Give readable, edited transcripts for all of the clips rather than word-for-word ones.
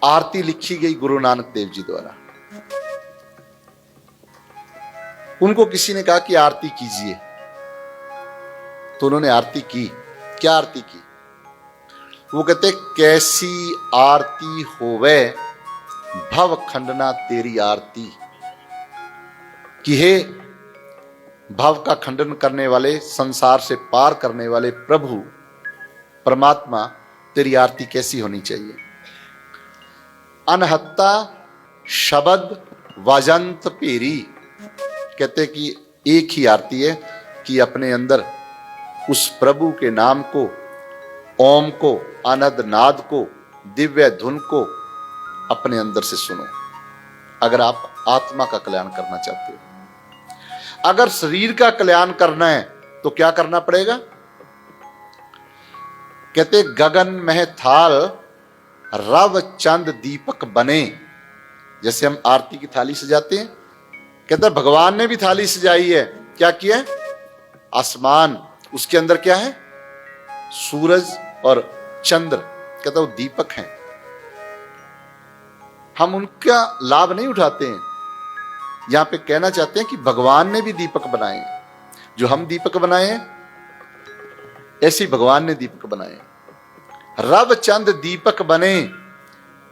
आरती लिखी गई गुरु नानक देव जी द्वारा। उनको किसी ने कहा कि आरती कीजिए, तो उन्होंने आरती की। क्या आरती की? वो कहते कैसी आरती होवे भव खंडना तेरी आरती, कि हे भव का खंडन करने वाले, संसार से पार करने वाले प्रभु परमात्मा, तेरी आरती कैसी होनी चाहिए। अनहत्ता शब्द वजंत पेरी, कहते कि एक ही आरती है कि अपने अंदर उस प्रभु के नाम को, ओम को, अनद नाद को, दिव्य धुन को अपने अंदर से सुनो, अगर आप आत्मा का कल्याण करना चाहते हो। अगर शरीर का कल्याण करना है तो क्या करना पड़ेगा? कहते गगन में थाल रव चंद दीपक बने। जैसे हम आरती की थाली सजाते हैं, कहते भगवान ने भी थाली सजाई है, क्या किया? आसमान, उसके अंदर क्या है? सूरज और चंद्र, कहता वो दीपक हैं। हम उनका लाभ नहीं उठाते हैं। यहां पे कहना चाहते हैं कि भगवान ने भी दीपक बनाए, जो हम दीपक बनाए हैं ऐसे ही भगवान ने दीपक बनाए। रव चंद दीपक बने,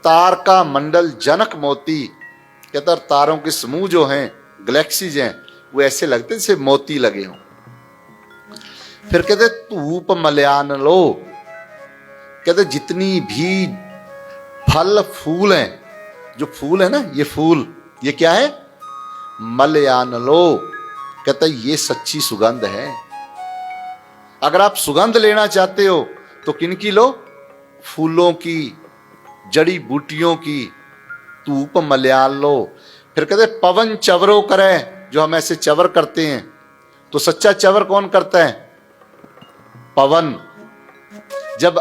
तार का मंडल जनक मोती, कहता तारों के समूह जो हैं, गैलेक्सीज हैं, वो ऐसे लगते जैसे मोती लगे हों। फिर कहते धूप मल्यान लो, कहते जितनी भी फल फूल हैं, जो फूल है ना, ये फूल, ये क्या है? मल्यान लो, कहते ये सच्ची सुगंध है। अगर आप सुगंध लेना चाहते हो तो किनकी लो? फूलों की, जड़ी बूटियों की, धूप मल्यान लो। फिर कहते पवन चवरो करे, जो हम ऐसे चवर करते हैं, तो सच्चा चवर कौन करता है? पवन। जब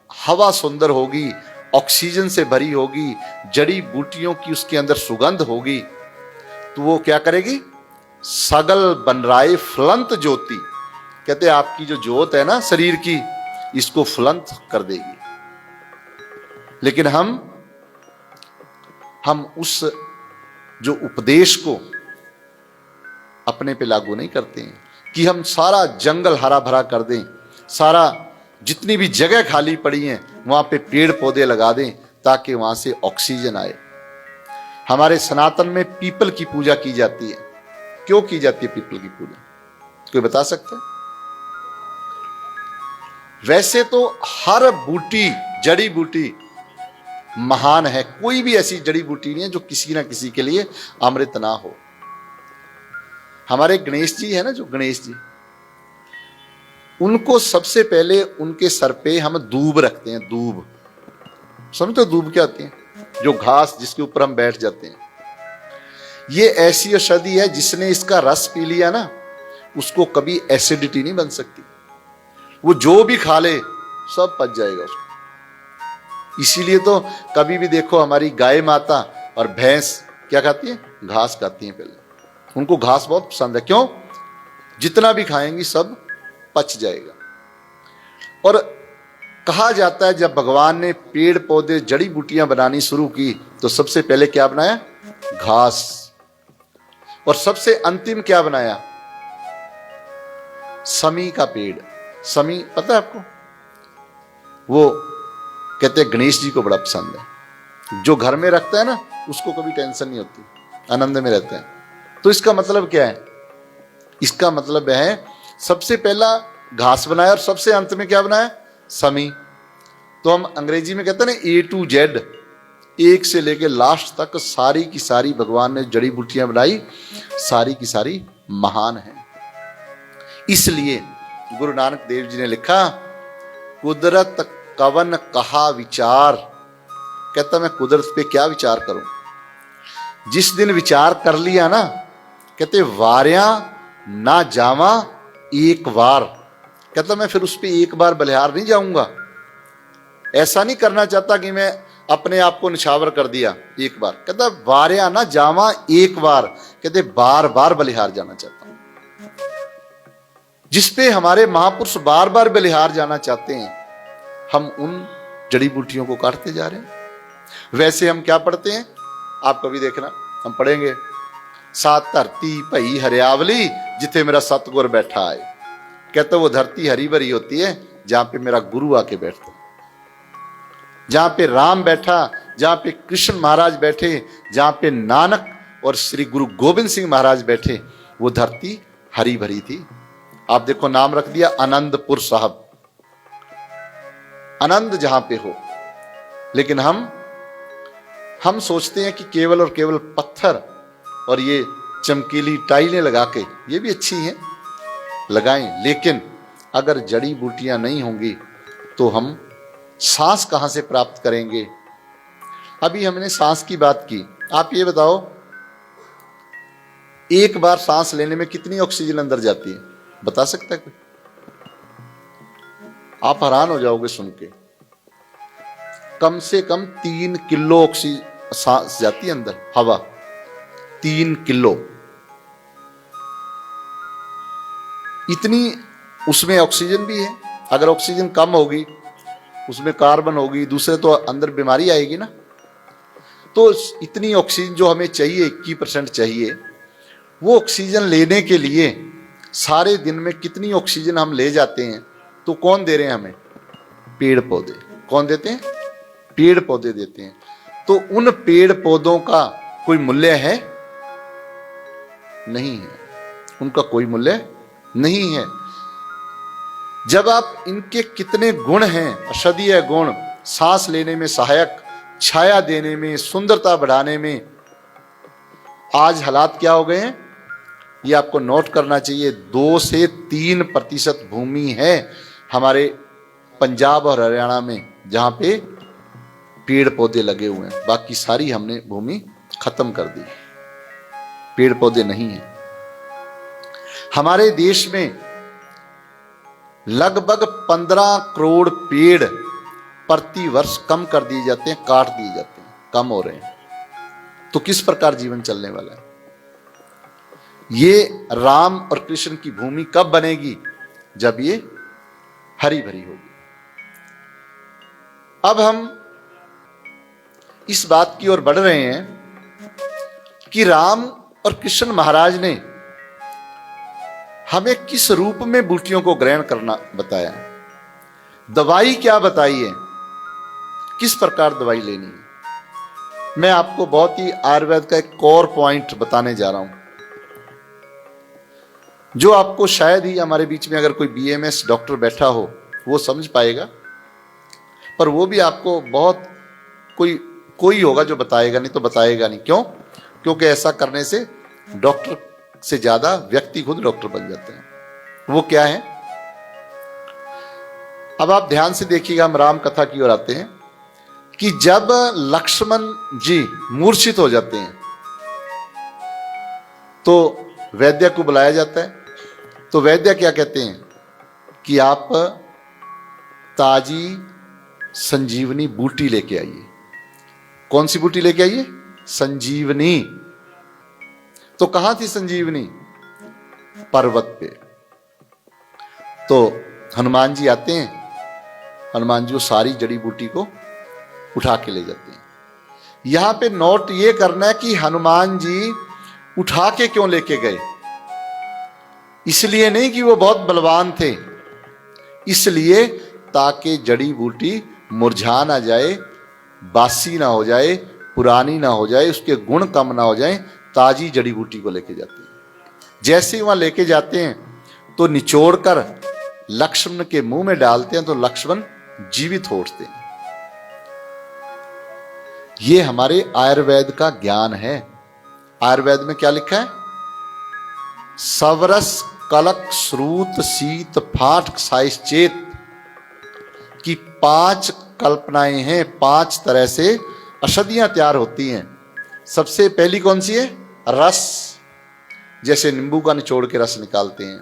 हवा सुंदर होगी, ऑक्सीजन से भरी होगी, जड़ी बूटियों की उसके अंदर सुगंध होगी, तो वो क्या करेगी? सगल बनराए फलंत ज्योति, कहते आपकी जो ज्योत है ना शरीर की, इसको फलंत कर देगी। लेकिन हम उस जो उपदेश को अपने पे लागू नहीं करते हैं कि हम सारा जंगल हरा भरा कर दें, सारा जितनी भी जगह खाली पड़ी है वहां पे पेड़ पौधे लगा दें ताकि वहां से ऑक्सीजन आए। हमारे सनातन में पीपल की पूजा की जाती है। क्यों की जाती है पीपल की पूजा? कोई बता सकता है? वैसे तो हर बूटी, जड़ी बूटी महान है, कोई भी ऐसी जड़ी बूटी नहीं है जो किसी ना किसी के लिए अमृत ना हो। हमारे गणेश जी है ना, जो गणेश जी, उनको सबसे पहले उनके सर पे हम दूब रखते हैं। दूब समझते हो? दूब क्या होती है? जो घास जिसके ऊपर हम बैठ जाते हैं। ये ऐसी औषधि है जिसने इसका रस पी लिया ना, उसको कभी एसिडिटी नहीं बन सकती। वो जो भी खा ले सब पच जाएगा उसको। इसीलिए तो कभी भी देखो हमारी गाय माता और भैंस क्या खाती है? घास खाती हैं पहले। उनको घास बहुत पसंद है। क्यों? जितना भी खाएंगी सब पच जाएगा। और कहा जाता है जब भगवान ने पेड़ पौधे जड़ी बूटियां बनानी शुरू की तो सबसे पहले क्या बनाया? घास। और सबसे अंतिम क्या बनाया? समी का पेड़। समी पता है आपको? वो कहते हैं गणेश जी को बड़ा पसंद है। जो घर में रखता है ना, उसको कभी टेंशन नहीं होती, आनंद में रहता है। तो इसका मतलब क्या है? इसका मतलब है सबसे पहला घास बनाया और सबसे अंत में क्या बनाया? समी। तो हम अंग्रेजी में कहते हैं ना A to Z, एक से लेके लास्ट तक सारी की सारी भगवान ने जड़ी बूटियां बनाई, सारी की सारी महान है। इसलिए गुरु नानक देव जी ने लिखा, कुदरत कवन कहा विचार। कहता मैं कुदरत पे क्या विचार करूं? जिस दिन विचार कर लिया ना, कहते वार्या ना जावा एक बार। कहता मैं फिर उस पे एक बार बलिहार नहीं जाऊंगा। ऐसा नहीं करना चाहता कि मैं अपने आप को निछावर कर दिया एक बार। कहता वार्या ना जावा एक बार, कहते बार बार बलिहार जाना चाहता हूं। जिसपे हमारे महापुरुष बार बार बलिहार जाना चाहते हैं, हम उन जड़ी बूटियों को काटते जा रहे हैं। वैसे हम क्या पढ़ते हैं, आप कभी देखना, हम पढ़ेंगे सात धरती भई हरियावली जिथे मेरा सतगुर बैठा है। कहते वो धरती हरी भरी होती है जहां पे मेरा गुरु आके बैठता, जहां पे राम बैठा, जहां पे कृष्ण महाराज बैठे, जहां पे नानक और श्री गुरु गोविंद सिंह महाराज बैठे, वो धरती हरी भरी थी। आप देखो नाम रख दिया आनंदपुर साहब, आनंद जहां पे हो। लेकिन हम सोचते हैं कि केवल और केवल पत्थर और ये चमकीली टाइलें लगा के, ये भी अच्छी हैं, लगाएं, लेकिन अगर जड़ी बूटियां नहीं होंगी तो हम सांस कहां से प्राप्त करेंगे। अभी हमने सांस की बात की, आप ये बताओ एक बार सांस लेने में कितनी ऑक्सीजन अंदर जाती है, बता सकता है कोई? आप हैरान हो जाओगे सुन के। कम से कम 3 किलो ऑक्सीजन सांस जाती है अंदर, हवा 3 किलो, इतनी उसमें ऑक्सीजन भी है। अगर ऑक्सीजन कम होगी, उसमें कार्बन होगी, दूसरे तो अंदर बीमारी आएगी ना। तो इतनी ऑक्सीजन जो हमें चाहिए, 21% चाहिए, वो ऑक्सीजन लेने के लिए सारे दिन में कितनी ऑक्सीजन हम ले जाते हैं, तो कौन दे रहे हैं हमें? पेड़ पौधे। कौन देते हैं? पेड़ पौधे देते हैं। तो उन पेड़ पौधों का कोई मूल्य है? नहीं है, उनका कोई मूल्य नहीं है। जब आप इनके कितने गुण हैं, औषधीय गुण, सांस लेने में सहायक, छाया देने में, सुंदरता बढ़ाने में, आज हालात क्या हो गए हैं ये आपको नोट करना चाहिए। 2 से 3% भूमि है हमारे पंजाब और हरियाणा में जहां पे पेड़ पौधे लगे हुए हैं, बाकी सारी हमने भूमि खत्म कर दी, पेड़ पौधे नहीं है। हमारे देश में लगभग 15 करोड़ पेड़ प्रति वर्ष कम कर दिए जाते हैं, काट दिए जाते हैं, कम हो रहे हैं। तो किस प्रकार जीवन चलने वाला है? ये राम और कृष्ण की भूमि कब बनेगी? जब ये हरी भरी होगी। अब हम इस बात की ओर बढ़ रहे हैं कि राम और कृष्ण महाराज ने हमें किस रूप में बूटियों को ग्रहण करना बताया, दवाई क्या बताई है, किस प्रकार दवाई लेनी है। मैं आपको बहुत ही आयुर्वेद का एक कोर पॉइंट बताने जा रहा हूं, जो आपको शायद ही हमारे बीच में अगर कोई बीएमएस डॉक्टर बैठा हो वो समझ पाएगा, पर वो भी आपको बहुत कोई होगा जो बताएगा, नहीं तो बताएगा नहीं। क्यों? क्योंकि ऐसा करने से डॉक्टर से ज्यादा व्यक्ति खुद डॉक्टर बन जाते हैं। वो क्या है? अब आप ध्यान से देखिएगा, हम राम कथा की ओर आते हैं कि जब लक्ष्मण जी मूर्छित हो जाते हैं तो वैद्य को बुलाया जाता है। तो वैद्य क्या कहते हैं कि आप ताजी संजीवनी बूटी लेके आइए। कौन सी बूटी लेके आइए? संजीवनी। तो कहां थी संजीवनी? पर्वत पे। तो हनुमान जी आते हैं, हनुमान जी वो सारी जड़ी बूटी को उठा के ले जाते हैं। यहां पे नोट ये करना है कि हनुमान जी उठा के क्यों लेके गए। इसलिए नहीं कि वो बहुत बलवान थे, इसलिए ताकि जड़ी बूटी मुरझा ना जाए, बासी ना हो जाए, पुरानी ना हो जाए, उसके गुण कम ना हो जाए, ताजी जड़ी बूटी को लेके जाते हैं। जैसे ही वहां लेके जाते हैं तो निचोड़कर लक्ष्मण के मुंह में डालते हैं तो लक्ष्मण जीवित हो उठते हैं। ये हमारे आयुर्वेद का ज्ञान है। आयुर्वेद में क्या लिखा है? सवरस कलक श्रुत शीत फाट साइश्चेत की 5 कल्पनाएं हैं। 5 तरह से औषधियां तैयार होती हैं। सबसे पहली कौन सी है? रस। जैसे नींबू का निचोड़ के रस निकालते हैं,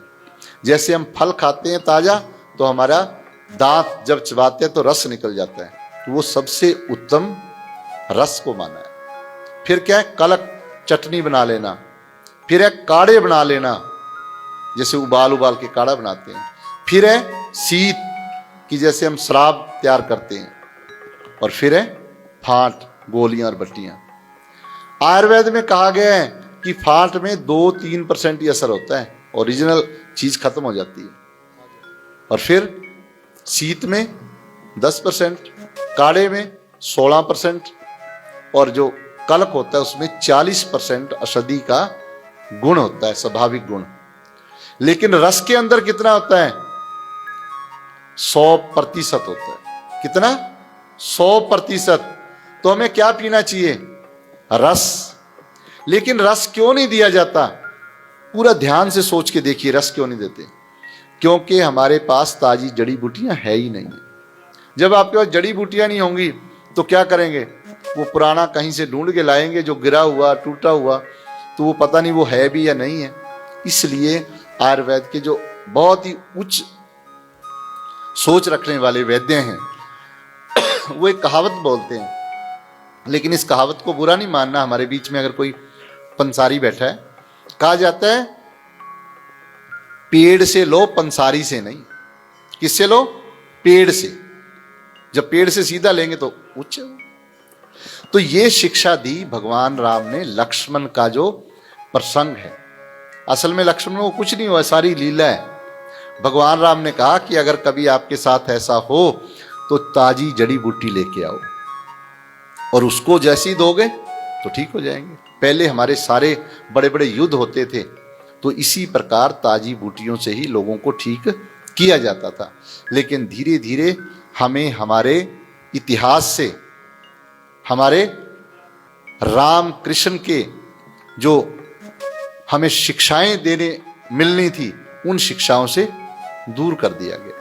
जैसे हम फल खाते हैं ताजा तो हमारा दांत जब चबाते हैं तो रस निकल जाता है, तो वो सबसे उत्तम रस को माना है। फिर क्या है? कलक, चटनी बना लेना। फिर है काढ़े बना लेना, जैसे उबाल के काढ़ा बनाते हैं। फिर है शीत की, जैसे हम शराब तैयार करते हैं। और फिर है फाट, गोलियां और बट्टियां। आयुर्वेद में कहा गया है कि फाट में 2-3% ही असर होता है, ओरिजिनल चीज खत्म हो जाती है। और फिर शीत में 10%, काढ़े में 16%, और जो कलक होता है उसमें 40% औषधि का गुण होता है, स्वाभाविक गुण। लेकिन रस के अंदर कितना होता है? 100% होता है। कितना? 100%। तो हमें क्या पीना चाहिए? रस। लेकिन रस क्यों नहीं दिया जाता? पूरा ध्यान से सोच के देखिए, रस क्यों नहीं देते? क्योंकि हमारे पास ताजी जड़ी बूटियां है ही नहीं है। जब आपके पास जड़ी बूटियां नहीं होंगी तो क्या करेंगे? वो पुराना कहीं से ढूंढ के लाएंगे जो गिरा हुआ टूटा हुआ, तो वो पता नहीं वो है भी या नहीं है। इसलिए आयुर्वेद के जो बहुत ही उच्च सोच रखने वाले वैद्य हैं वो एक कहावत बोलते हैं, लेकिन इस कहावत को बुरा नहीं मानना। हमारे बीच में अगर कोई पंसारी बैठा है, कहा जाता है पेड़ से लो, पंसारी से नहीं। किससे लो? पेड़ से। जब पेड़ से सीधा लेंगे तो उच्च। तो ये शिक्षा दी भगवान राम ने लक्ष्मण का जो प्रसंग है। असल में लक्ष्मण को कुछ नहीं हुआ, सारी लीला है। भगवान राम ने कहा कि अगर कभी आपके साथ ऐसा हो तो ताजी जड़ी बूटी लेके आओ, और उसको जैसी दोगे तो ठीक हो जाएंगे। पहले हमारे सारे बड़े बड़े युद्ध होते थे तो इसी प्रकार ताजी बूटियों से ही लोगों को ठीक किया जाता था। लेकिन धीरे धीरे हमें हमारे इतिहास से, हमारे राम कृष्ण के जो हमें शिक्षाएं देने मिलनी थी, उन शिक्षाओं से दूर कर दिया गया।